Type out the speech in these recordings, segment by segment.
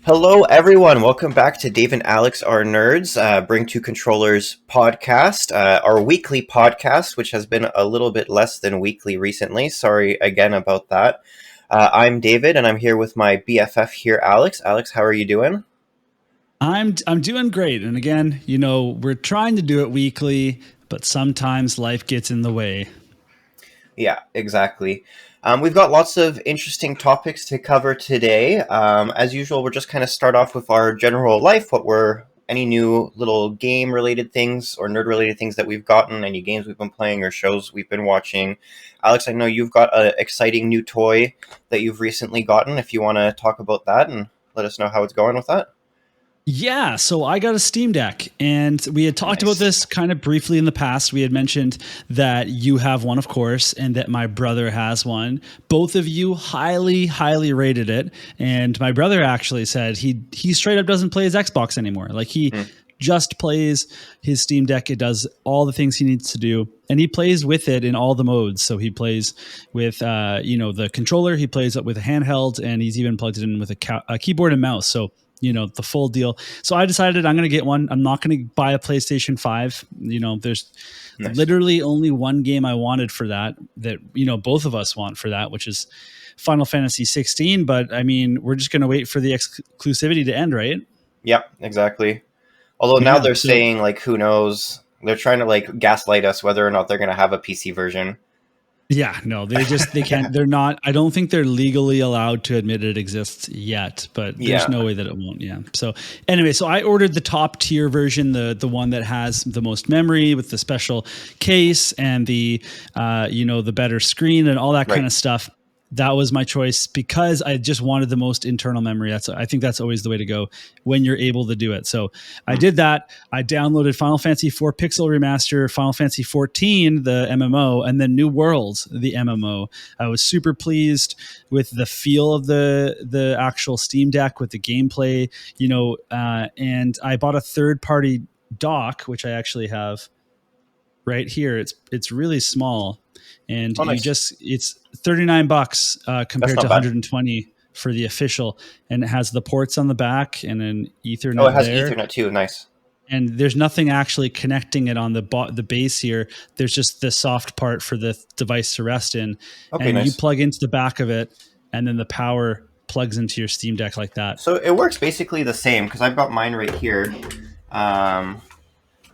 Hello, everyone. Welcome back to Dave and Alex Are Nerds, Bring Two Controllers podcast, our weekly podcast, which has been a little bit less than weekly recently. Sorry again about that. I'm David, and I'm here with my BFF here, Alex. Alex, how are you doing? I'm doing great. And again, we're trying to do it weekly, but sometimes life gets in the way. Yeah, exactly. We've got lots of interesting topics to cover today. As usual, we'll just kind of start off with our general life, what were any new little game related things or nerd related things that we've gotten, any games we've been playing or shows we've been watching. Alex, I know you've got an exciting new toy that you've recently gotten. If you want to talk about that and let us know how it's going with that. Yeah, so I got a Steam Deck, and we had talked about this kind of briefly in the past. We had mentioned that you have one, of course, and that my brother has one. Both of you highly, highly rated it, and my brother actually said he straight up doesn't play his Xbox anymore. Like he just plays his Steam Deck. It does all the things he needs to do, and he plays with it in all the modes. So he plays with the controller, he plays it with a handheld, and he's even plugged it in with a keyboard and mouse. So the full deal. So I decided I'm going to get one. I'm not going to buy a PlayStation 5. There's literally only one game I wanted for that both of us want for that, which is Final Fantasy 16. But I mean, we're just going to wait for the exclusivity to end, right? Yep, exactly. Although now they're saying, like, who knows? They're trying to, like, gaslight us whether or not they're going to have a PC version. Yeah, no, they can't. They're not. I don't think they're legally allowed to admit it exists yet, but there's no way that it won't. Yeah. So anyway, so I ordered the top tier version, the one that has the most memory with the special case and the the better screen and all that kind of stuff. That was my choice because I just wanted the most internal memory. I think that's always the way to go when you're able to do it. So I did that. I downloaded Final Fantasy 4 Pixel Remaster, Final Fantasy 14, the MMO, and then New Worlds, the MMO. I was super pleased with the feel of the actual Steam Deck, with the gameplay, and I bought a third-party dock, which I actually have right here. It's really small. And it's $39 compared to $120 for the official, and it has the ports on the back and an Ethernet. Oh, it has Ethernet too. Nice. And there's nothing actually connecting it on the base here. There's just the soft part for the device to rest in. Okay, and you plug into the back of it, and then the power plugs into your Steam Deck like that. So it works basically the same, because I've got mine right here. And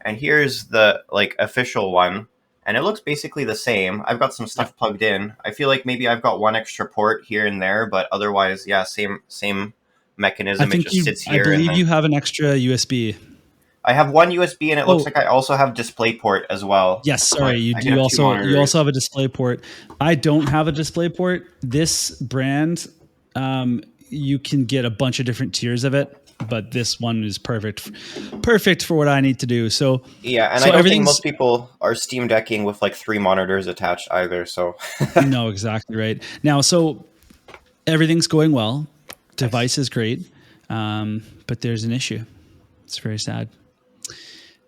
here's the official one. And it looks basically the same. I've got some stuff plugged in. I feel like maybe I've got one extra port here and there, but otherwise, yeah, same mechanism. It just sits here. I believe you have an extra USB. I have one USB, and it looks like I also have DisplayPort as well. Yes, sorry, you also have a DisplayPort. I don't have a DisplayPort. This brand, you can get a bunch of different tiers of it, but this one is perfect for what I need to do. So yeah, and I don't think most people are Steam Decking with like 3 monitors attached either. So no, exactly right. Now, so everything's going well. Device is great, but there's an issue. It's very sad.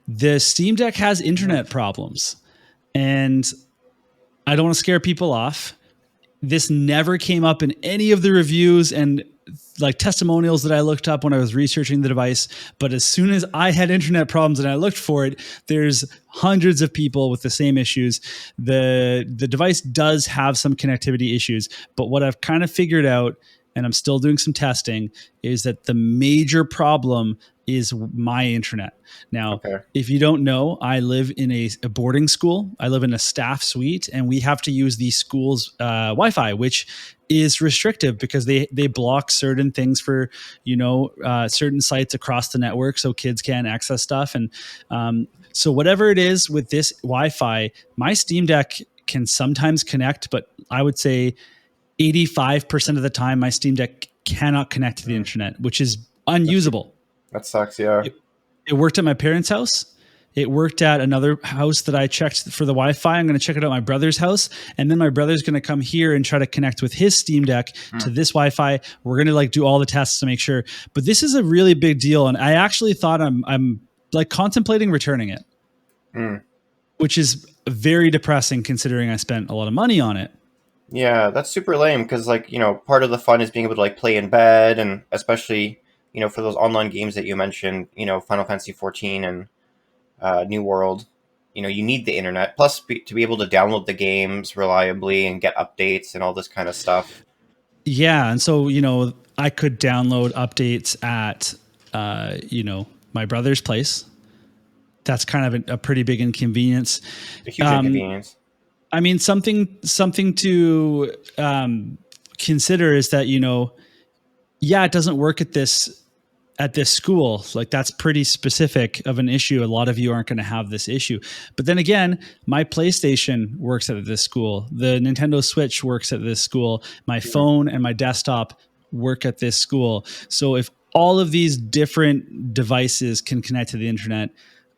The Steam Deck has internet problems, and I don't want to scare people off. This never came up in any of the reviews and like testimonials that I looked up when I was researching the device. But as soon as I had internet problems and I looked for it, there's hundreds of people with the same issues. The device does have some connectivity issues, but what I've kind of figured out, and I'm still doing some testing, is that the major problem is my internet. Now, if you don't know, I live in a boarding school. I live in a staff suite, and we have to use the school's Wi-Fi, which is restrictive because they block certain things for, certain sites across the network, so kids can't access stuff. And so whatever it is with this Wi-Fi, my Steam Deck can sometimes connect, but I would say 85% of the time my Steam Deck cannot connect to the internet, which is unusable. That sucks, yeah. It worked at my parents' house. It worked at another house that I checked for the Wi-Fi. I'm going to check it out at my brother's house. And then my brother's going to come here and try to connect with his Steam Deck to this Wi-Fi. We're going to do all the tests to make sure. But this is a really big deal. And I actually thought I'm contemplating returning it, which is very depressing considering I spent a lot of money on it. Yeah, that's super lame because, part of the fun is being able to, play in bed, and especially for those online games that you mentioned, Final Fantasy 14 and New World, you need the internet. Plus, to be able to download the games reliably and get updates and all this kind of stuff. Yeah, and so I could download updates at my brother's place. That's kind of a pretty big inconvenience. A huge inconvenience. I mean, something to consider is that yeah, it doesn't work at this school. Like, that's pretty specific of an issue. A lot of you aren't going to have this issue. But then again, my PlayStation works at this school. The Nintendo Switch works at this school. My phone and my desktop work at this school. So if all of these different devices can connect to the internet,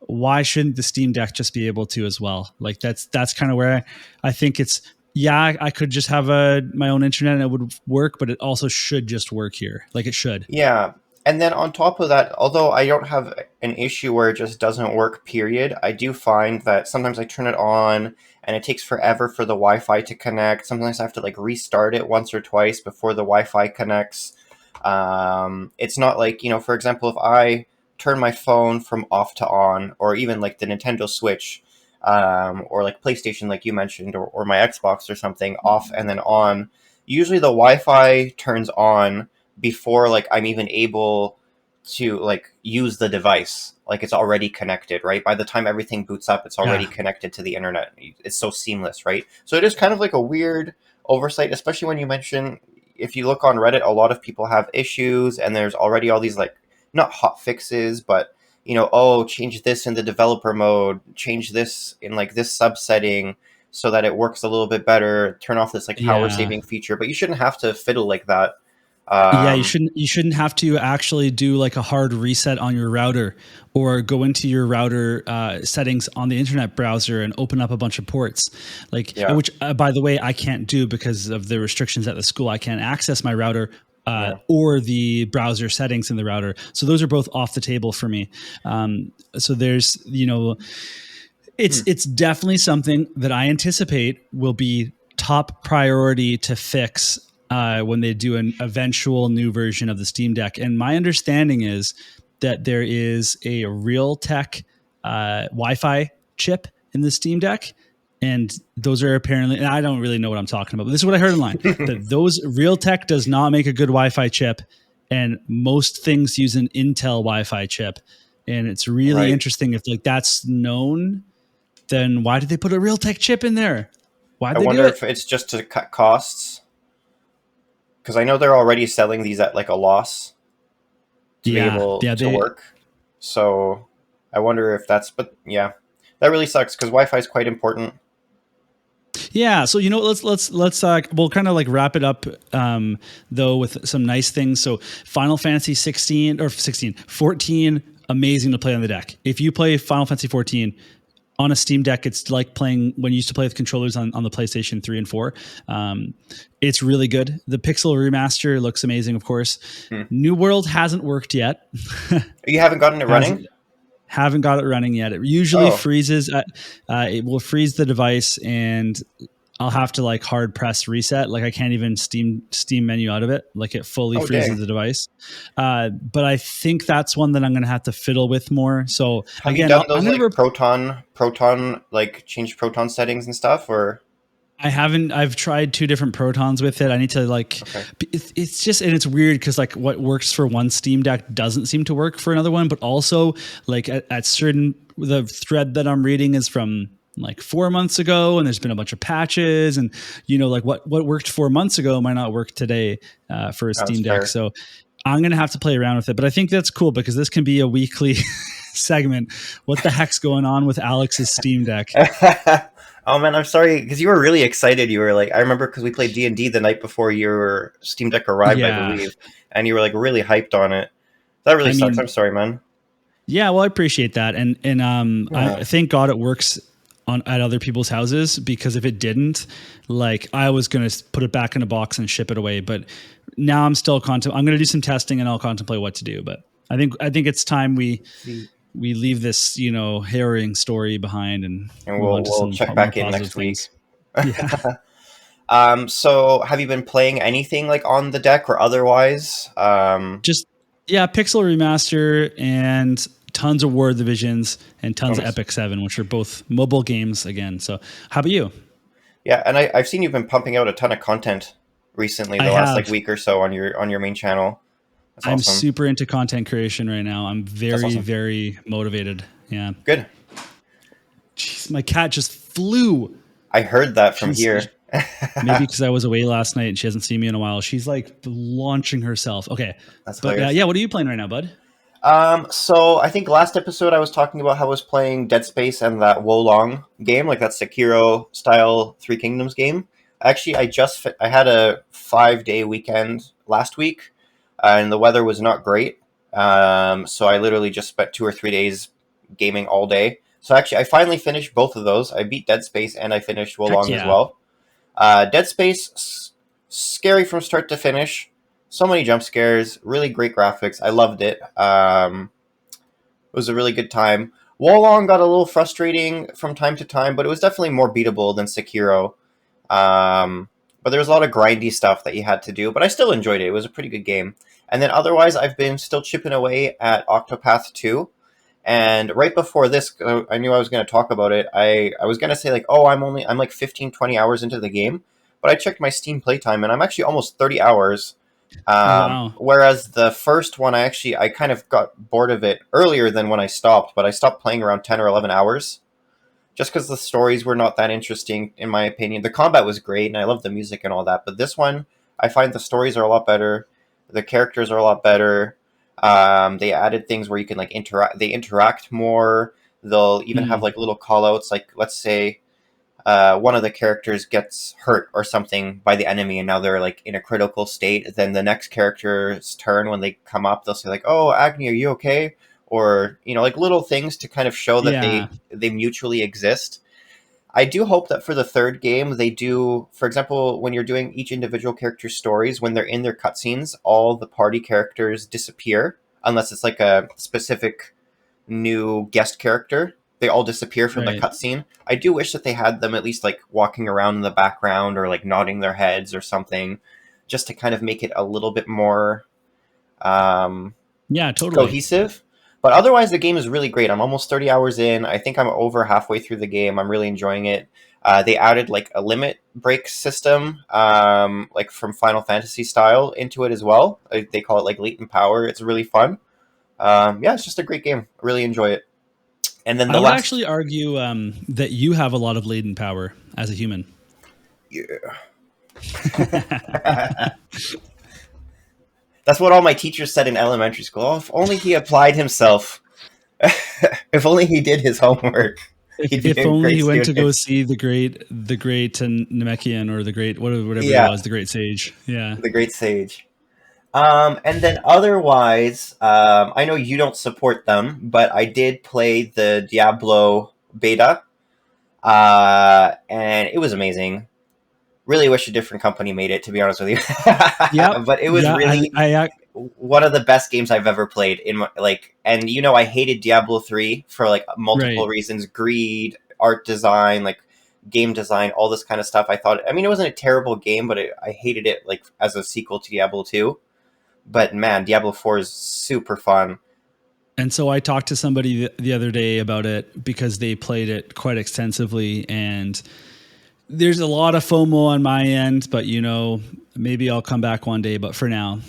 why shouldn't the Steam Deck just be able to as well? Like, that's kind of where I think it's, yeah, I could just have my own internet and it would work, but it also should just work here. Like, it should. Yeah. And then on top of that, although I don't have an issue where it just doesn't work, period, I do find that sometimes I turn it on and it takes forever for the Wi-Fi to connect. Sometimes I have to like restart it once or twice before the Wi-Fi connects. It's not like, for example, if I turn my phone from off to on, or even like the Nintendo Switch, or like PlayStation, like you mentioned, or my Xbox or something, off and then on, usually the Wi-Fi turns on before like I'm even able to like use the device. Like, it's already connected, right? By the time everything boots up, it's already Yeah. connected to the internet. It's so seamless, right? So it is kind of like a weird oversight, especially when you mention, if you look on Reddit, a lot of people have issues, and there's already all these like, not hot fixes, but change this in the developer mode, change this in like this subsetting so that it works a little bit better, turn off this like power Yeah. saving feature. But you shouldn't have to fiddle like that. Yeah, um you shouldn't have to actually do like a hard reset on your router, or go into your router settings on the internet browser and open up a bunch of ports. Like, yeah. which by the way, I can't do because of the restrictions at the school. I can't access my router Yeah. or the browser settings in the router. So those are both off the table for me. So there's it's definitely something that I anticipate will be top priority to fix when they do an eventual new version of the Steam Deck. And my understanding is that there is a Realtek Wi-Fi chip in the Steam Deck. And those are apparently, and I don't really know what I'm talking about, but this is what I heard online, that those Realtek does not make a good Wi-Fi chip. And most things use an Intel Wi-Fi chip. And it's really Right. interesting if like that's known, then why did they put a Realtek chip in there? I Why'd they do wonder it? if it's just to cut costs, because I know they're already selling these at like a loss to be Yeah, able yeah, to they work. So I wonder if that's, but yeah, that really sucks because Wi-Fi is quite important. Yeah, so let's we'll kind of like wrap it up though with some nice things. So Final Fantasy 16 or 16, 14, amazing to play on the deck. If you play Final Fantasy 14 on a Steam Deck, it's like playing when you used to play with controllers on the PlayStation 3 and 4. It's really good. The Pixel remaster looks amazing, of course. New World hasn't worked yet. You haven't gotten it running? hasn't Haven't got it running yet. It usually Oh, freezes. It will freeze the device, and I'll have to like hard press reset. Like, I can't even Steam menu out of it. Like, it fully oh, freezes dang. the device. But I think that's one that I'm going to have to fiddle with more. So Have you again, done I'm those going like to. proton, like change proton settings and stuff, or I haven't. I've tried two different protons with it. I need to like. okay? It's just, and it's weird because like what works for one Steam Deck doesn't seem to work for another one. But also, like at certain, the thread that I'm reading is from like 4 months ago, and there's been a bunch of patches, and like what worked 4 months ago might not work today for a That's Steam Deck. fair. So I'm gonna have to play around with it. But I think that's cool because this can be a weekly segment. What the heck's going on with Alex's Steam Deck? Oh man, I'm sorry because you were really excited. You were like, I remember because we played D&D the night before your Steam Deck arrived, I Yeah, believe, and you were like really hyped on it. That really I sucks. I'm mean, sorry, man. yeah, well, I appreciate that, and I Yeah. thank God it works on at other people's houses, because if it didn't, like, I was gonna put it back in a box and ship it away. But now I'm still I'm gonna do some testing and I'll contemplate what to do. But I think it's time See, we leave this harrowing story behind and and move on to we'll some check more back in positive next week. things. Yeah. So have you been playing anything like on the deck or otherwise? just Yeah, Pixel Remaster and tons of War Divisions and Oh, tons of nice. Epic 7, which are both mobile games again. So, how about you? Yeah, and I've seen you've been pumping out a ton of content recently, I the last like have. week or so on your main channel. That's I'm awesome. super into content creation right now. I'm That's very, awesome. very motivated. Yeah. Good. Jeez, my cat just flew. I heard that from She's here. maybe because I was away last night and she hasn't seen me in a while. She's like launching herself. Okay. That's But hilarious. yeah, what are you playing right now, bud? So I think last episode I was talking about how I was playing Dead Space and that Wolong game, like that Sekiro style Three Kingdoms game. Actually, I had a 5 day weekend last week, and the weather was not great. So I literally just spent 2 or 3 days gaming all day. So actually, I finally finished both of those. I beat Dead Space and I finished Heck Wolong as yeah. well. Dead Space, scary from start to finish. So many jump scares, really great graphics. I loved it. It was a really good time. Wolong got a little frustrating from time to time, but it was definitely more beatable than Sekiro. But there was a lot of grindy stuff that you had to do, but I still enjoyed it. It was a pretty good game. And then otherwise, I've been still chipping away at Octopath 2. And right before this, I knew I was going to talk about it. I was going to say like, oh, I'm like 15, 20 hours into the game, but I checked my Steam playtime and I'm actually almost 30 hours. Oh, wow. Whereas the first one, I kind of got bored of it earlier than when I stopped, but I stopped playing around 10 or 11 hours just because the stories were not that interesting, in my opinion. The combat was great and I love the music and all that, but this one, I find the stories are a lot better. The characters are a lot better. They added things where you can like interact. They interact more. They'll even have Hmm. like little call outs. Like, let's say one of the characters gets hurt or something by the enemy and now they're like in a critical state, then the next character's turn, when they come up, they'll say like, oh, Agni, are you okay? Or, like little things to kind of show that Yeah. they mutually exist. I do hope that for the third game they do, for example, when you're doing each individual character's stories, when they're in their cutscenes, all the party characters disappear unless it's like a specific new guest character. They all disappear from the Right. cutscene. I do wish that they had them at least like walking around in the background or like nodding their heads or something, just to kind of make it a little bit more um, Yeah, totally. cohesive. But otherwise, the game is really great. I'm almost 30 hours in. I think I'm over halfway through the game. I'm really enjoying it. They added like a limit break system, like from Final Fantasy style, into it as well. They call it like latent power. It's really fun. Yeah, it's just a great game. I really enjoy it. And then I the would last, actually argue that you have a lot of latent power as a human. yeah. That's what all my teachers said in elementary school. Oh, if only he applied himself. If only he did his homework, he'd be If a only great he went to go student. see the great Namekian or the great whatever he Yeah, was, the great sage. Yeah. the great sage. And then otherwise, I know you don't support them, but I did play the Diablo beta, and it was amazing. Really wish a different company made it, to be honest with you. Yep. But it was Yeah. really one of the best games I've ever played in my, like, and I hated Diablo 3 for like multiple Right. reasons: greed, art design, like game design, all this kind of stuff. I mean, it wasn't a terrible game, but I hated it like as a sequel to Diablo 2. But man, Diablo 4 is super fun. And so I talked to somebody the other day about it because they played it quite extensively, and there's a lot of FOMO on my end, but maybe I'll come back one day. But for now, no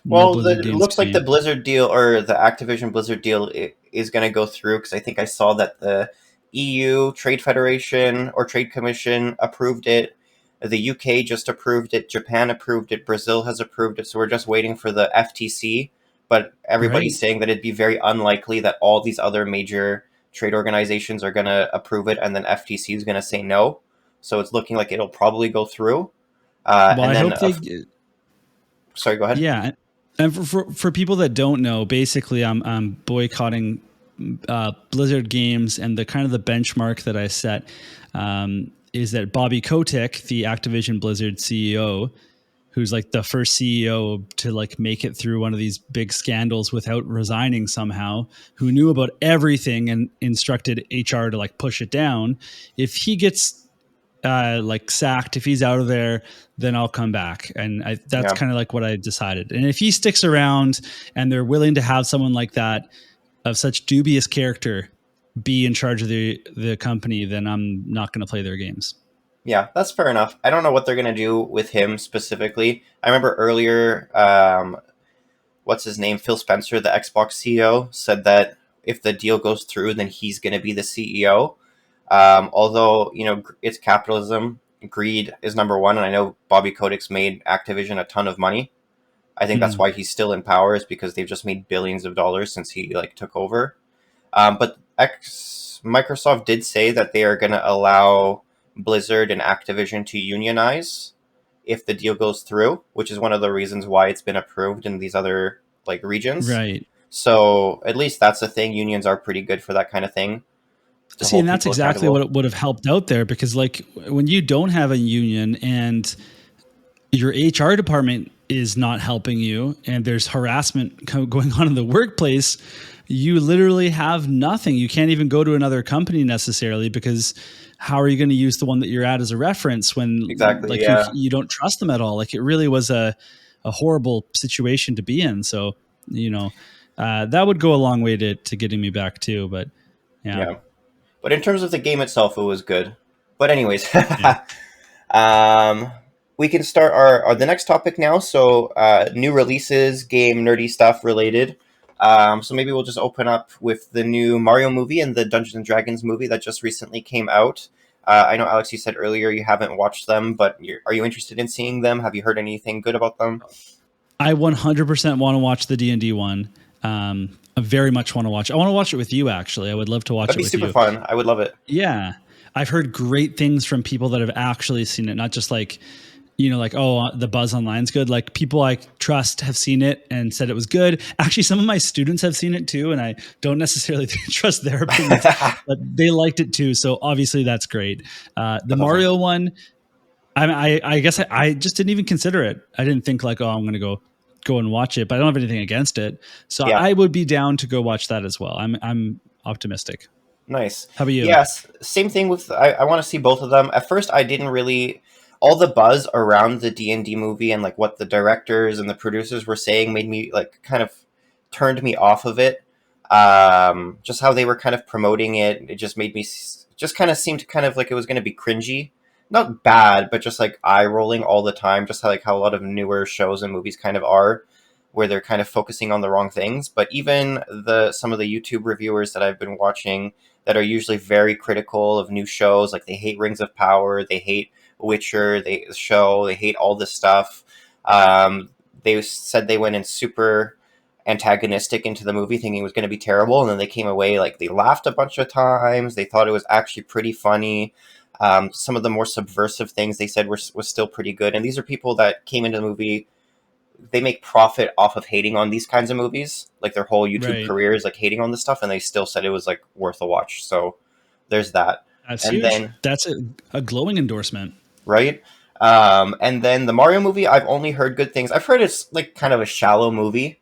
Well, Blizzard it games looks for like the me. Blizzard deal or the Activision Blizzard deal is going to go through, because I think I saw that the EU Trade Federation or Trade Commission approved it. The UK just approved it. Japan approved it. Brazil has approved it. So we're just waiting for the FTC. But everybody's Right. saying that it'd be very unlikely that all these other major trade organizations are going to approve it, and then FTC is going to say no. So it's looking like it'll probably go through. Well, And I then, hope they. sorry, go ahead. Yeah, and for people that don't know, basically, I'm boycotting Blizzard games, and the kind of the benchmark that I set is that Bobby Kotick, the Activision Blizzard CEO, who's like the first CEO to like make it through one of these big scandals without resigning somehow, who knew about everything and instructed HR to like push it down. If he gets like sacked, if he's out of there, then I'll come back. And that's Yeah. kind of like what I decided. And if he sticks around and they're willing to have someone like that of such dubious character be in charge of the company, then I'm not going to play their games. Yeah, that's fair enough. I don't know what they're gonna do with him specifically. I remember earlier, what's his name, Phil Spencer, the Xbox CEO, said that if the deal goes through, then he's gonna be the CEO. Although it's capitalism, greed is number one, and I know Bobby Kotick's made Activision a ton of money. I think that's Mm. why he's still in power, is because they've just made billions of dollars since he took over. But Microsoft did say that they are going to allow Blizzard and Activision to unionize if the deal goes through, which is one of the reasons why it's been approved in these other regions. Right. So at least that's a thing. Unions are pretty good for that kind of thing, to See, and hold that's people exactly what accountable. would have helped out there, because like when you don't have a union and your HR department is not helping you and there's harassment going on in the workplace, you literally have nothing. You can't even go to another company necessarily, because how are you going to use the one that you're at as a reference when Exactly. like you Yeah. you don't trust them at all? Like it really was a horrible situation to be in. So, you know, that would go a long way to getting me back too. But yeah, Yeah. But in terms of the game itself, it was good. But anyways, yeah. um, we can start our the next topic now. So new releases, game nerdy stuff related. So maybe we'll just open up with the new Mario movie and the Dungeons and Dragons movie that just recently came out. I know, Alex, you said earlier you haven't watched them, but are you interested in seeing them? Have you heard anything good about them? I 100% want to watch the D&D one. I very much want to watch. I want to watch it with you. Actually, I would love to watch That'd it be with super you. fun. I would love it. Yeah, I've heard great things from people that have actually seen it, not just like, like, oh, the buzz online's good. Like people I trust have seen it and said it was good. Actually, some of my students have seen it too, and I don't necessarily trust their opinions, but they liked it too. So obviously that's great. The That's awesome. Mario one, I guess I just didn't even consider it. I didn't think like, oh, I'm going to go and watch it, but I don't have anything against it. So Yeah. I would be down to go watch that as well. I'm optimistic. Nice. How about you? Yes, same thing with I want to see both of them. At first I didn't really, all the buzz around the D&D movie and what the directors and the producers were saying made me kind of turned me off of it. Just how they were kind of promoting it, it just made me just kind of seemed kind of like it was going to be cringy. Not bad, but just eye rolling all the time, just how a lot of newer shows and movies kind of are, where they're kind of focusing on the wrong things. But even the some of the YouTube reviewers that I've been watching that are usually very critical of new shows. Like they hate Rings of Power, they hate Witcher, they hate all this stuff. They said they went in super antagonistic into the movie, thinking it was going to be terrible, and then they came away they laughed a bunch of times. They thought it was actually pretty funny. Some of the more subversive things they said was still pretty good. And these are people that came into the movie, they make profit off of hating on these kinds of movies. Their whole YouTube Right. career is hating on this stuff, and they still said it was worth a watch. So there's that. That's And huge. then That's a glowing endorsement. right, and then the Mario movie, I've only heard good things. I've heard it's kind of a shallow movie.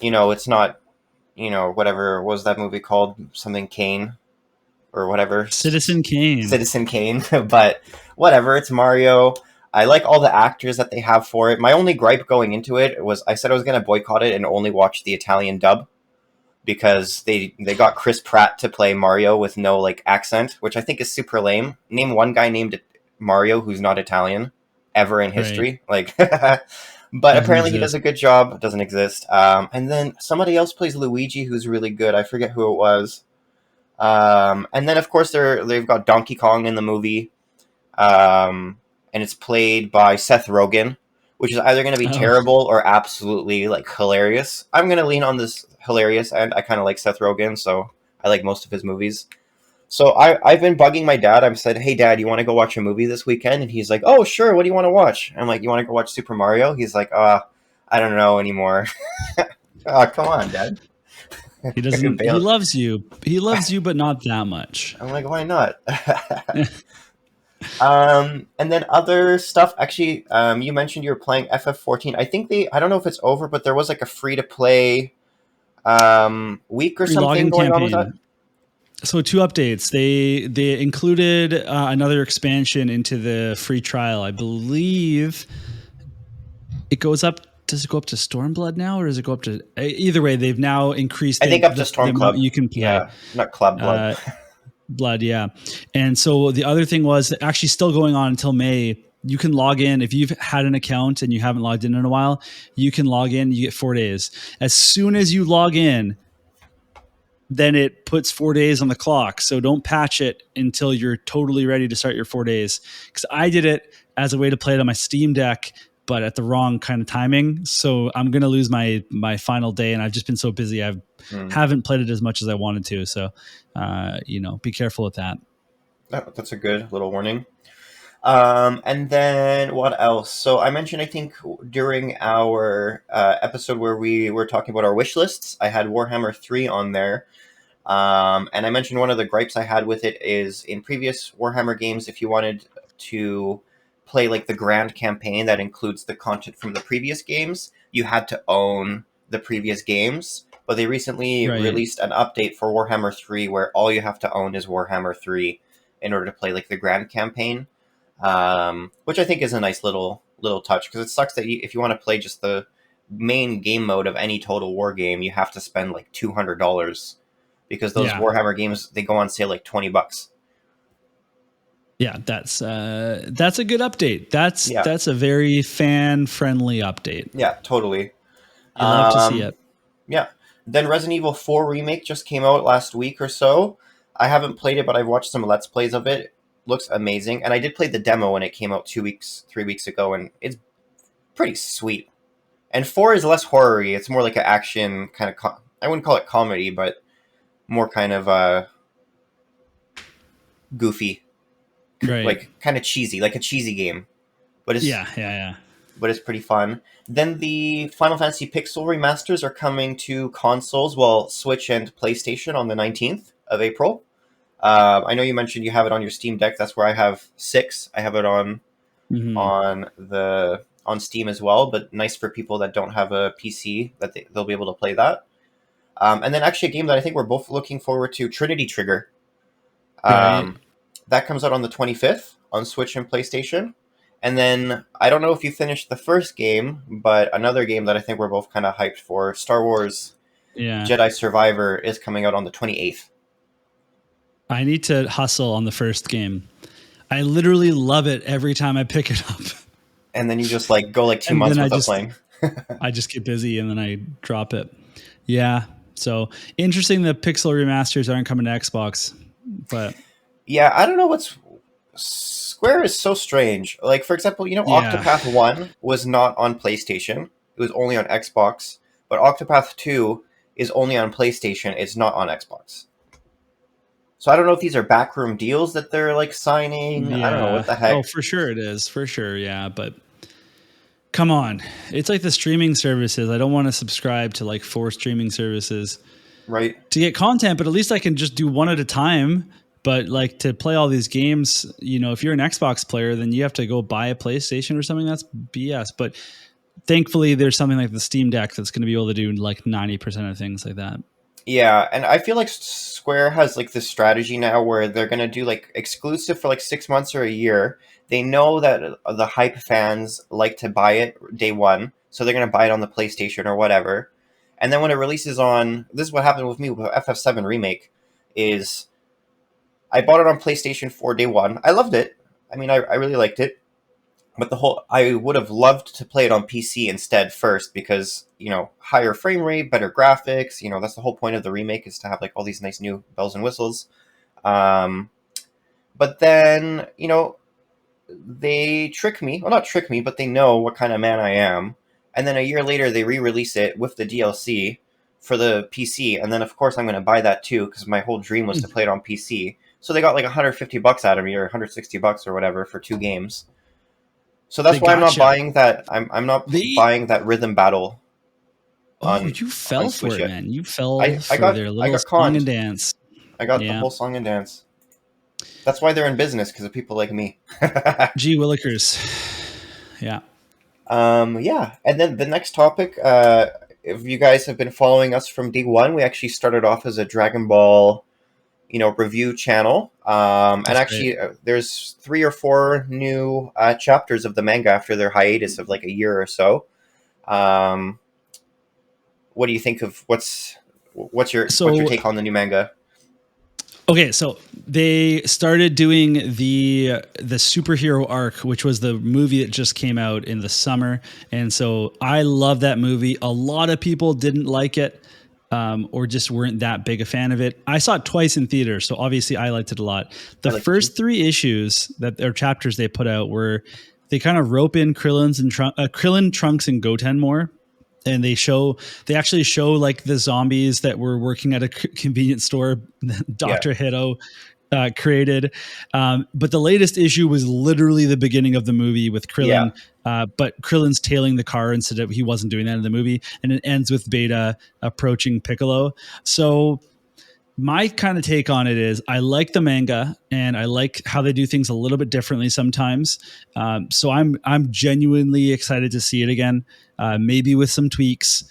It's not whatever was that movie called, something Kane or whatever. Citizen Kane. Citizen Kane, but whatever. It's Mario. I like all the actors that they have for it. My only gripe going into it was I said I was going to boycott it and only watch the Italian dub, because they got Chris Pratt to play Mario with no accent, which I think is super lame. Name one guy named Mario who's not Italian ever in Right. history. But Doesn't apparently he does exist. a good job. Doesn't exist. And then somebody else plays Luigi who's really good. I forget who it was. And then of course they've got Donkey Kong in the movie, and it's played by Seth Rogen, which is either going to be Oh, terrible or absolutely hilarious. I'm going to lean on this hilarious end. I kind of like Seth Rogen, so I like most of his movies. So I've been bugging my dad. I've said, "Hey, Dad, you want to go watch a movie this weekend?" And he's like, "Oh, sure. What do you want to watch?" I'm like, "You want to go watch Super Mario?" He's like, I don't know anymore." Oh, come on, Dad. he doesn't. He Bail. loves you. He loves you, but not that much. I'm like, why not? And then other stuff. Actually, you mentioned you were playing FF14. I think I don't know if it's over, but there was a free to play week or Free something login going on with that. campaign. So two updates. They included another expansion into the free trial. I believe it goes up. Does it go up to Stormblood now, or does it go up to? Either way, they've now increased I think up to the Storm amount Club. you can play. Yeah, not Club Blood. Uh, Blood, yeah. And so the other thing was actually still going on until May. You can log in if you've had an account and you haven't logged in a while. You can log in. You get 4 days. As soon as you log in, then it puts 4 days on the clock. So don't patch it until you're totally ready to start your 4 days. Because I did it as a way to play it on my Steam Deck, but at the wrong kind of timing. So I'm gonna lose my final day, and I've just been so busy. I haven't played it as much as I wanted to. So be careful with that. That's a good little warning. And then what else? So I mentioned, I think, during our episode where we were talking about our wish lists, I had Warhammer 3 on there. And I mentioned one of the gripes I had with it is in previous Warhammer games, if you wanted to play like the grand campaign that includes the content from the previous games, you had to own the previous games. But they recently Right. released an update for Warhammer 3 where all you have to own is Warhammer 3 in order to play like the grand campaign, which I think is a nice little touch, because it sucks that if you want to play just the main game mode of any Total War game, you have to spend like $200, because those Yeah. Warhammer games, they go on sale like $20. Yeah. That's a good update. That's Yeah, that's a very fan friendly update. yeah, totally. You love to see Um, it. yeah. Then Resident Evil 4 remake just came out last week or so. I haven't played it, but I've watched some Let's Plays of it. Looks amazing, and I did play the demo when it came out 2 weeks, 3 weeks ago, and it's pretty sweet. And 4 is less horror-y. It's more like an action kind of. I wouldn't call it comedy, but more kind of goofy, Right. like kind of cheesy, like a cheesy game. But it's Yeah. Yeah. Yeah. pretty fun. Then the Final Fantasy Pixel remasters are coming to consoles, well, Switch and PlayStation on the 19th of April. I know you mentioned you have it on your Steam Deck. That's where I have 6. I have it Hmm. on Steam as well. But nice for people that don't have a PC, that they'll be able to play that. And then actually a game that I think we're both looking forward to, Trinity Trigger. Right. Um, that comes out on the 25th on Switch and PlayStation. And then I don't know if you finished the first game, but another game that I think we're both kind of hyped for, Star Wars Yeah. Jedi Survivor, is coming out on the 28th. I need to hustle on the first game. I literally love it every time I pick it up. And then you just like go like two And months then without playing. I just get busy and then I drop it. Yeah. So interesting that Pixel remasters aren't coming to Xbox, but Yeah, I don't know what's Square is so strange. Like, for example, yeah. Octopath 1 was not on PlayStation. It was only on Xbox. But Octopath 2 is only on PlayStation. It's not on Xbox. So I don't know if these are backroom deals that they're like signing. I don't know what Yeah. the Oh, heck. for sure it is. For sure. Yeah. But come on. It's like the streaming services. I don't want to subscribe to like 4 streaming services Right? to get content, but at least I can just do one at a time. But like to play all these games, if you're an Xbox player, then you have to go buy a PlayStation or something. That's BS. But thankfully, there's something like the Steam Deck that's going to be able to do like 90% of things like that. Yeah, and I feel like Square has like this strategy now where they're gonna do like exclusive for like 6 months or a year. They know that the hype fans like to buy it day one, so they're gonna buy it on the PlayStation or whatever. And then when it releases on, this is what happened with me with FF7 Remake, is I bought it on PlayStation 4 day one. I loved it. I mean, I really liked it. But I would have loved to play it on PC instead first, because higher frame rate, better graphics. That's the whole point of the remake, is to have like all these nice new bells and whistles. Um, but then they trick me. Well, not trick me, but they know what kind of man I am. And then a year later, they re-release it with the DLC for the PC, and then of course I'm going to buy that too, because my whole dream was to play it on PC. So they got like $150 out of me, or $160 or whatever, for 2 games. So that's They why I'm not gotcha. buying that. I'm not They buying that Rhythm Battle Oh, on you fell for Switch it, yet. man. You fell I for got their I little got song and conned. dance. I got the Yeah. whole song and dance. That's why they're in business, because of people like me. Gee Willikers. Yeah. Yeah, and then the next topic. If you guys have been following us from day one, we actually started off as a Dragon Ball review channel. And That's great. actually, there's 3 or 4 new chapters of the manga after their hiatus of like a year or so. Um, what do you think of what's your So take on the new manga? okay, so they started doing the superhero arc, which was the movie that just came out in the summer, and so I love that movie. A lot of people didn't like it, or just weren't that big a fan of it. I saw it twice in theaters, so obviously I liked it a lot. I The like it too. first 3 issues that or chapters they put out were they kind of rope in Krillin, Trunks, and Goten more, and they actually show like the zombies that were working at a convenience store Yeah, Dr. Hito created. But the latest issue was literally the beginning of the movie with yeah. Krillin, but Krillin's tailing the car instead of he wasn't doing that in the movie, and it ends with Beta approaching Piccolo. So my kind of take on it is I like the manga and I like how they do things a little bit differently sometimes. So I'm genuinely excited to see it again, maybe with some tweaks,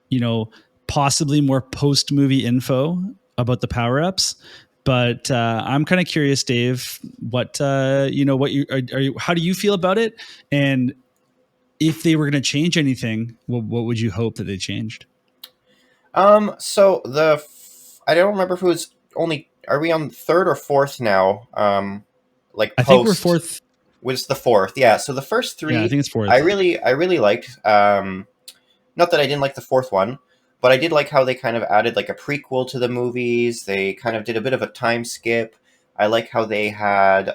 you know, possibly more post movie info about the power ups. But I'm kind of curious, Dave, what what are you, how do you feel about it? And if they were going to change anything, what would you hope that they changed? So I don't remember if it was only. Are we on third or fourth now? Like I think we're post fourth. was the fourth. Yeah. So the first Yeah, I three, think it's I fourth. really, I really liked. Not that I didn't like the fourth one, but I did like how they kind of added like a prequel to the movies. They kind of did a bit of a time skip. I like how they had,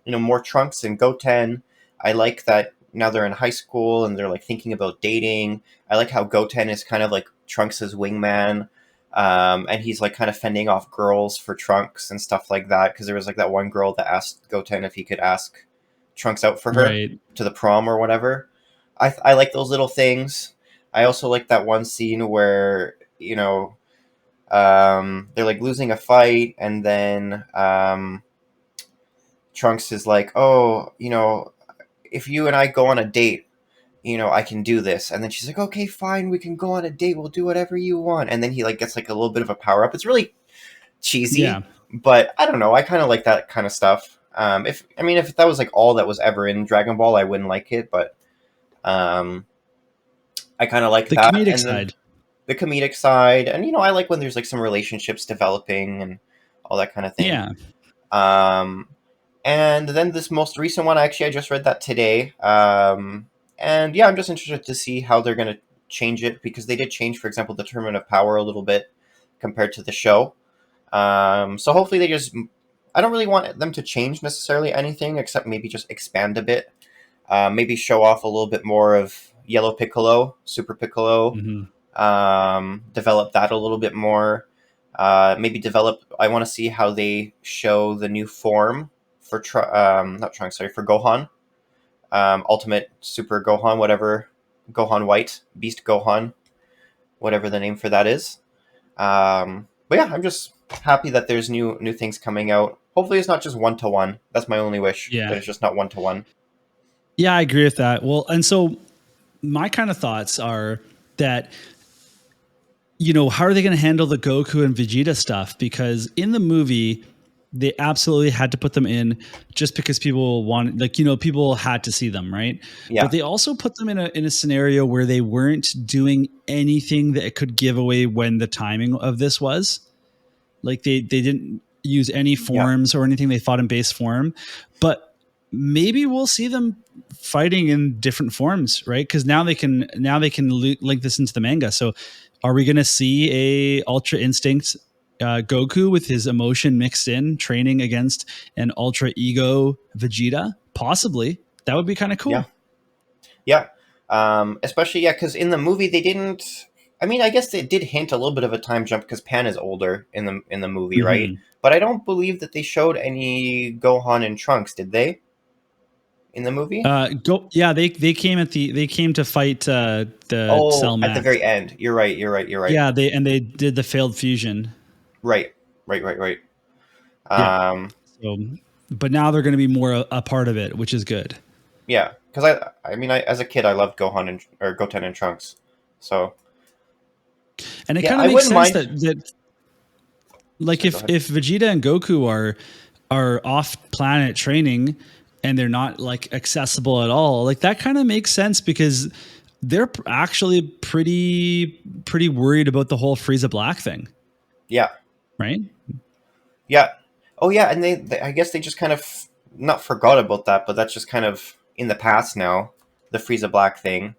more Trunks and Goten. I like that now they're in high school and they're like thinking about dating. I like how Goten is kind of like Trunks' wingman. And he's like kind of fending off girls for Trunks and stuff like that. Because there was like that one girl that asked Goten if he could ask Trunks out for her Right. to the prom or whatever. I like those little things. I also like that one scene where they're like losing a fight, and then Trunks is like, "Oh, if you and I go on a date, I can do this." And then she's like, "Okay, fine, we can go on a date. We'll do whatever you want." And then he like gets like a little bit of a power up. It's really Yeah. cheesy, but I don't know. I kind of like that kind of stuff. If that was like all that was ever in Dragon Ball, I wouldn't like it, but um, I kind of like The that. comedic And then side. the comedic side, and I like when there's like some relationships developing and all that kind of thing. Yeah. Um, and then this most recent one, actually, I just read that today. And yeah, I'm just interested to see how they're going to change it because they did change, for example, the tournament of power a little bit compared to the show. So hopefully they just. I don't really want them to change necessarily anything except maybe just expand a bit. Maybe show off a little bit more of Yellow Piccolo, Super Piccolo, Hmm. develop that a little bit more. Maybe develop. I want to see how they show the new form for not Trunks, sorry, for Gohan, Ultimate Super Gohan, whatever, Gohan White, Beast Gohan, whatever the name for that is. But yeah, I'm just happy that there's new things coming out. Hopefully, it's not just 1-to-1. That's my only wish. Yeah. That it's just not 1-to-1. Yeah, I agree with that. Well, and so my kind of thoughts are that, how are they going to handle the Goku and Vegeta stuff? Because in the movie, they absolutely had to put them in just because people wanted, like, people had to see them, right? But Yeah, they also put them in a scenario where they weren't doing anything that could give away when the timing of this was. Like they didn't use any yeah, forms or anything. They fought in base form, but maybe we'll see them fighting in different forms, right? Because now they can link this into the manga. So, are we going to see a Ultra Instinct Goku with his emotion mixed in, training against an Ultra Ego Vegeta? Possibly. That would be kind of yeah. cool. Yeah, especially yeah, because in the movie they didn't. I mean, I guess they did hint a little bit of a time jump because Pan is older in the movie, right? Hmm. But I don't believe that they showed any Gohan and Trunks, did they? In the movie? Go. Yeah, they came to fight the Oh, Cell at the Max. very end. You're right. You're right. You're right. Yeah, they did the failed fusion. Right. Right. Right. Right. Yeah. Um, So, but now they're going to be more a part of it, which is good. yeah, because I as a kid I loved Gohan and or Goten and Trunks, so And it yeah, kind of I makes wouldn't sense mind. that Like Sorry, go ahead. if Vegeta and Goku are off planet training and they're not like accessible at all, like that kind of makes sense because they're actually pretty worried about the whole Frieza Black thing, Yeah, right? yeah. Oh, yeah, and I guess they just kind of not forgot about that, but that's just kind of in the past now. The Frieza Black thing.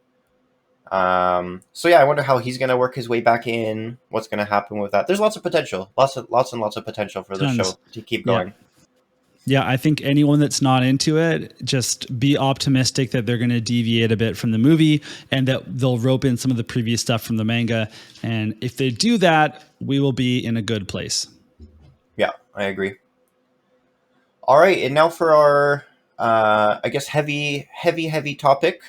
So yeah, I wonder how he's gonna work his way back in. What's gonna happen with that? There's lots of potential, lots of potential for the Tons. show to keep Yeah. going. Yeah, I think anyone that's not into it, just be optimistic that they're going to deviate a bit from the movie and that they'll rope in some of the previous stuff from the manga. And if they do that, we will be in a good place. Yeah, I agree. All right, and now for our, I guess heavy topic.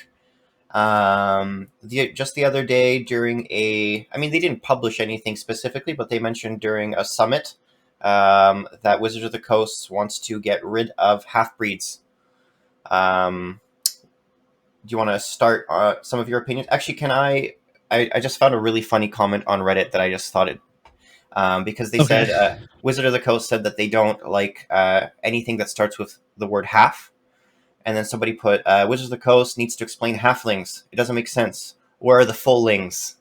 Just the other day during I mean, they didn't publish anything specifically, but they mentioned during a summit that Wizards of the Coast wants to get rid of half breeds. Do you want to start some of your opinions? Actually, can I just found a really funny comment on Reddit that I just thought it because they Okay. said Wizard of the Coast said that they don't like anything that starts with the word half. And then somebody put, Wizards of the Coast needs to explain halflings. It doesn't make sense. Where are the fullings?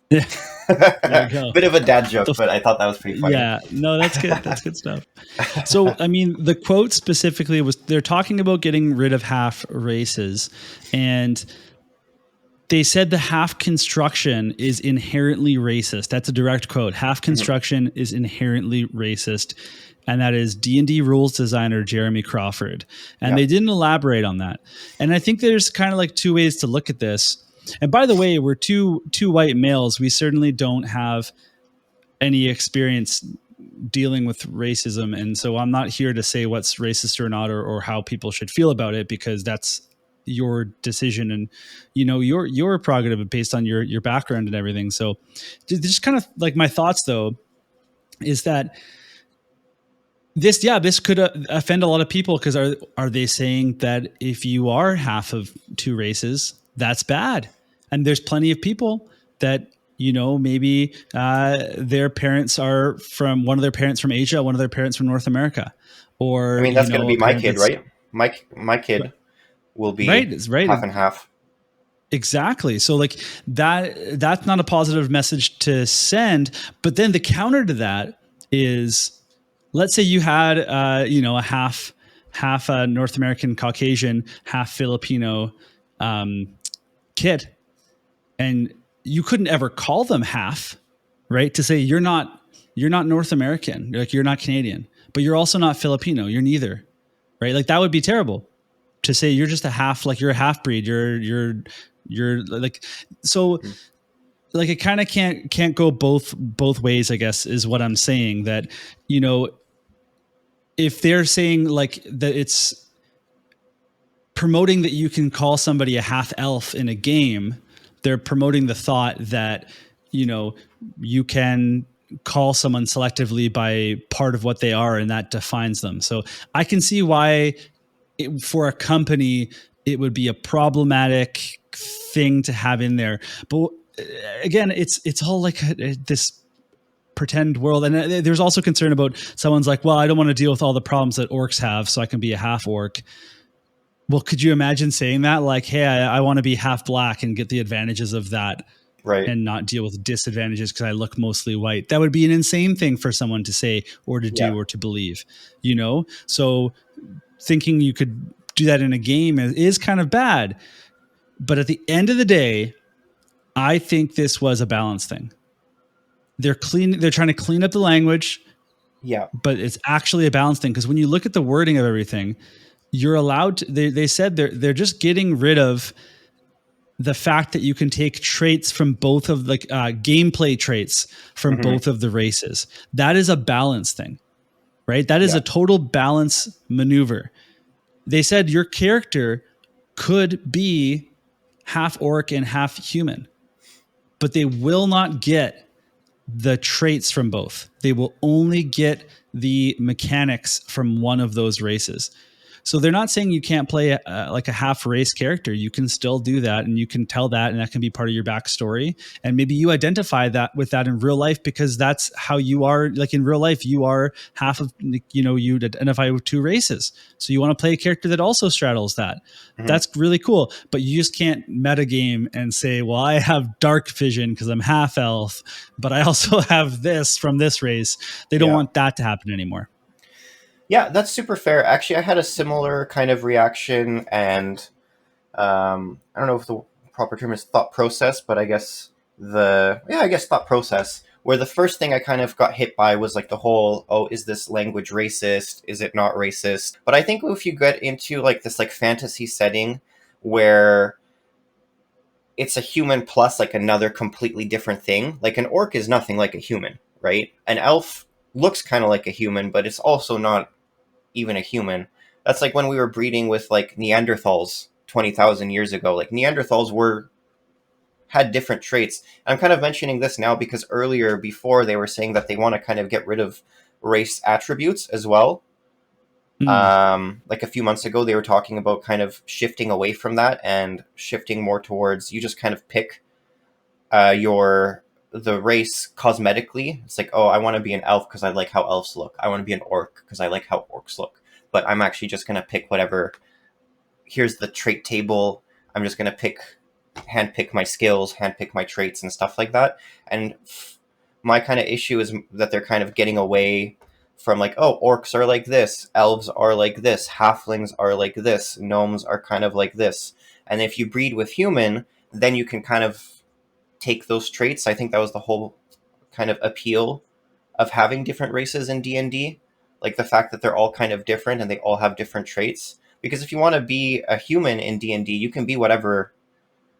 Yeah, there you go. Bit of a dad joke, The, but I thought that was pretty funny. yeah, no, that's good. That's good stuff. So, I mean, the quote specifically was they're talking about getting rid of half races. And they said the half construction is inherently racist. That's a direct quote. Half Mhm. construction is inherently racist. And that is D&D rules designer Jeremy Crawford. And Yeah. they didn't elaborate on that. And I think there's kind of like two ways to look at this. And by the way, we're two white males. We certainly don't have any experience dealing with racism. And so I'm not here to say what's racist or not, or how people should feel about it, because that's your decision and your prerogative based on your background and everything. So just kind of like my thoughts though is that this could offend a lot of people, because are they saying that if you are half of two races, that's bad? And there's plenty of people that maybe their parents are from one of their parents from Asia, one of their parents from North America, I or mean, that's going to a be my parent kid, that's right? My kid will right, be is right. half and half. Exactly. So like that's not a positive message to send. But then the counter to that is, let's say you had a half North American Caucasian, half Filipino kid, and you couldn't ever call them half, right? To say you're not North American, like you're not Canadian, but you're also not Filipino. You're neither, right? Like that would be terrible to say you're just a half, like you're a half breed. You're like, so Mhm. like it kind of can't go both ways, I guess, is what I'm saying. That if they're saying like that it's promoting that you can call somebody a half elf in a game, they're promoting the thought that you can call someone selectively by part of what they are, and that defines them. So I can see why for a company it would be a problematic thing to have in there. But again, it's all like this pretend world. And there's also concern about someone's like, well, I don't want to deal with all the problems that orcs have, so I can be a half orc. Well, could you imagine saying that? Like, hey, I want to be half black and get the advantages of that Right. and not deal with disadvantages because I look mostly white. That would be an insane thing for someone to say or to Yeah. do or to believe, So thinking you could do that in a game is kind of bad. But at the end of the day, I think this was a balance thing. They're trying to clean up the language, Yeah. but it's actually a balance thing, because when you look at the wording of everything, you're allowed to, they said they're just getting rid of the fact that you can take traits from both of the gameplay traits from Hmm. both of the races. That is a balance thing, right? That is Yeah. a total balance maneuver. They said your character could be half orc and half human, but they will not get the traits from both. They will only get the mechanics from one of those races. So they're not saying you can't play like a half race character. You can still do that, and you can tell that, and that can be part of your backstory. And maybe you identify that with that in real life because that's how you are. Like in real life, you are half of, you identify with two races. So you want to play a character that also straddles that. Mhm. That's really cool. But you just can't metagame and say, well, I have dark vision because I'm half elf, but I also have this from this race. They don't Yeah. want that to happen anymore. Yeah, that's super fair. Actually, I had a similar kind of reaction, and I don't know if the proper term is thought process, but I guess thought process. Where the first thing I kind of got hit by was like the whole, oh, is this language racist? Is it not racist? But I think if you get into like this like fantasy setting where it's a human plus like another completely different thing, like an orc is nothing like a human, right? An elf looks kind of like a human, but it's also not even a human. That's like when we were breeding with like Neanderthals 20,000 years ago. Like Neanderthals were had different traits. I'm kind of mentioning this now because earlier before they were saying that they want to kind of get rid of race attributes as well. Mm. Like a few months ago, they were talking about kind of shifting away from that and shifting more towards you just kind of pick your the race cosmetically. It's like, oh, I want to be an elf because I like how elves look. I want to be an orc because I like how orcs look. But I'm actually just gonna pick whatever. Here's the trait table. I'm just gonna hand pick my skills, hand pick my traits and stuff like that. And my kind of issue is that they're kind of getting away from like, oh, orcs are like this, elves are like this, halflings are like this, gnomes are kind of like this. And if you breed with human, then you can kind of take those traits. I think that was the whole kind of appeal of having different races in D&D, like the fact that they're all kind of different and they all have different traits. Because if you want to be a human in D&D, you can be whatever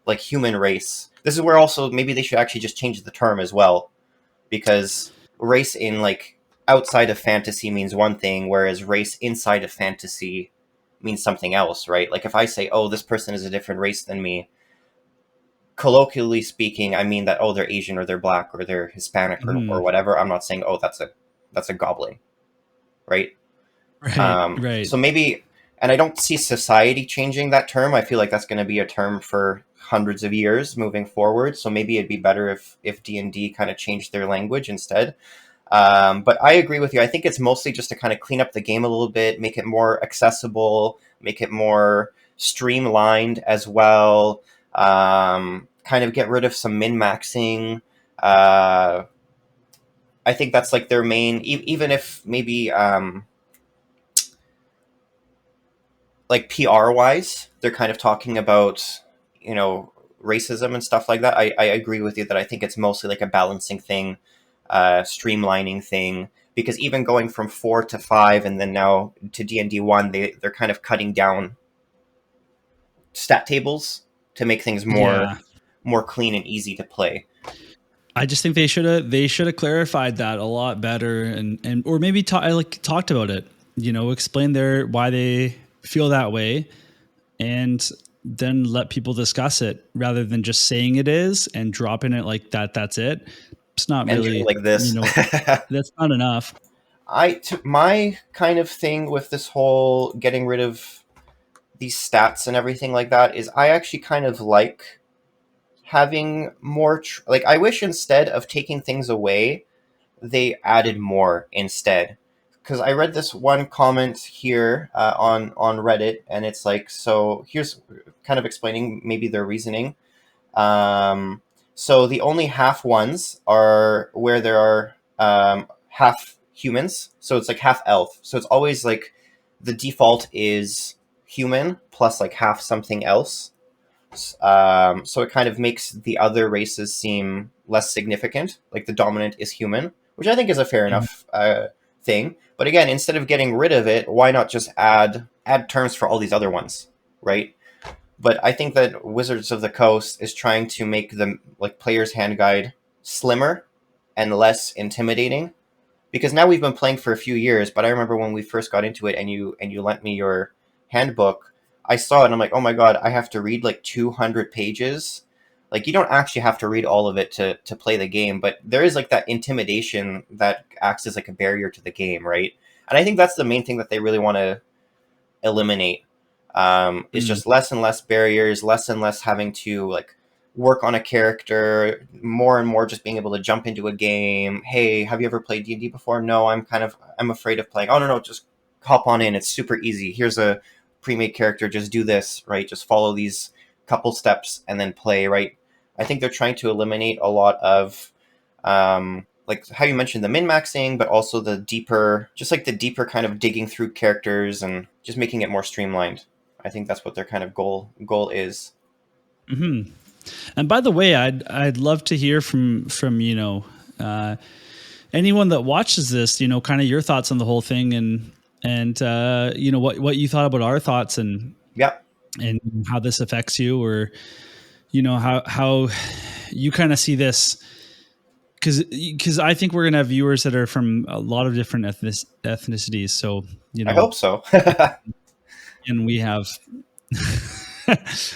like human race. This is where also maybe they should actually just change the term as well, because race in like outside of fantasy means one thing, whereas race inside of fantasy means something else, right? Like if I say, oh, this person is a different race than me, colloquially speaking, I mean that, oh, they're Asian or they're black or they're Hispanic or Mm. whatever. I'm not saying, oh, that's a goblin, right? Right, right. So maybe, and I don't see society changing that term. I feel like that's going to be a term for hundreds of years moving forward. So maybe it'd be better if D&D kind of changed their language instead. But I agree with you. I think it's mostly just to kind of clean up the game a little bit, make it more accessible, make it more streamlined as well. Kind of get rid of some min maxing. Uh, I think that's like their main. Even if maybe like PR wise, they're kind of talking about you know racism and stuff like that. I agree with you that I think it's mostly like a balancing thing, streamlining thing. Because even going from 4 to 5 and then now to D&D 1, they're kind of cutting down stat tables to make things Yeah. more clean and easy to play. I just think they should have clarified that a lot better, and or maybe talked about it. Explain why they feel that way, and then let people discuss it rather than just saying it is and dropping it like that. That's it. It's not Enter really, like this. that's not enough. My kind of thing with this whole getting rid of these stats and everything like that is I actually kind of like having more like I wish instead of taking things away they added more instead, because I read this one comment here on Reddit and it's like, so here's kind of explaining maybe their reasoning. um, so the only half ones are where there are half humans, so it's like half elf, so it's always like the default is human plus like half something else. So it kind of makes the other races seem less significant. Like the dominant is human, which I think is a fair Mhm. enough thing. But again, instead of getting rid of it, why not just add terms for all these other ones, right? But I think that Wizards of the Coast is trying to make the like player's hand guide slimmer and less intimidating, because now we've been playing for a few years, but I remember when we first got into it and you lent me your handbook, I saw it and I'm like, oh my god, I have to read like 200 pages. Like you don't actually have to read all of it to play the game, but there is like that intimidation that acts as like a barrier to the game, right? And I think that's the main thing that they really want to eliminate. It's Mm. just less and less barriers, less and less having to like work on a character, more and more just being able to jump into a game. Hey, have you ever played D&D before? No, I'm afraid of playing. Oh no, just hop on in. It's super easy. Here's a pre-made character. Just do this, right? Just follow these couple steps and then play, right? I think they're trying to eliminate a lot of like how you mentioned the min-maxing, but also the deeper, just like the deeper kind of digging through characters and just making it more streamlined. I think that's what their kind of goal is. Mm-hmm. And by the way, I'd love to hear from anyone that watches this, kind of your thoughts on the whole thing, and what you thought about our thoughts, Yeah, and how this affects you, or how you kind of see this, because I think we're gonna have viewers that are from a lot of different ethnicities. So I hope so. and we have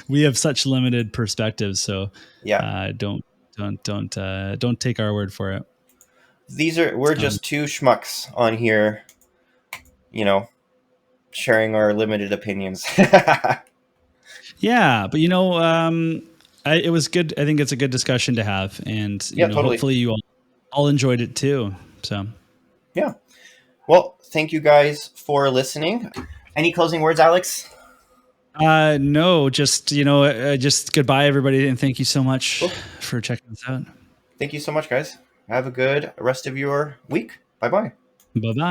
we have such limited perspectives. So Yeah, don't take our word for it. we're Um, just two schmucks on here, you know, sharing our limited opinions. yeah, but it was good. I think it's a good discussion to have, and Yeah, totally. hopefully you all enjoyed it too. So Yeah. Well, thank you guys for listening. Any closing words, Alex? no, just just goodbye, everybody, and thank you so much Cool. for checking this out. Thank you so much, guys. Have a good rest of your week. Bye bye. Bye bye.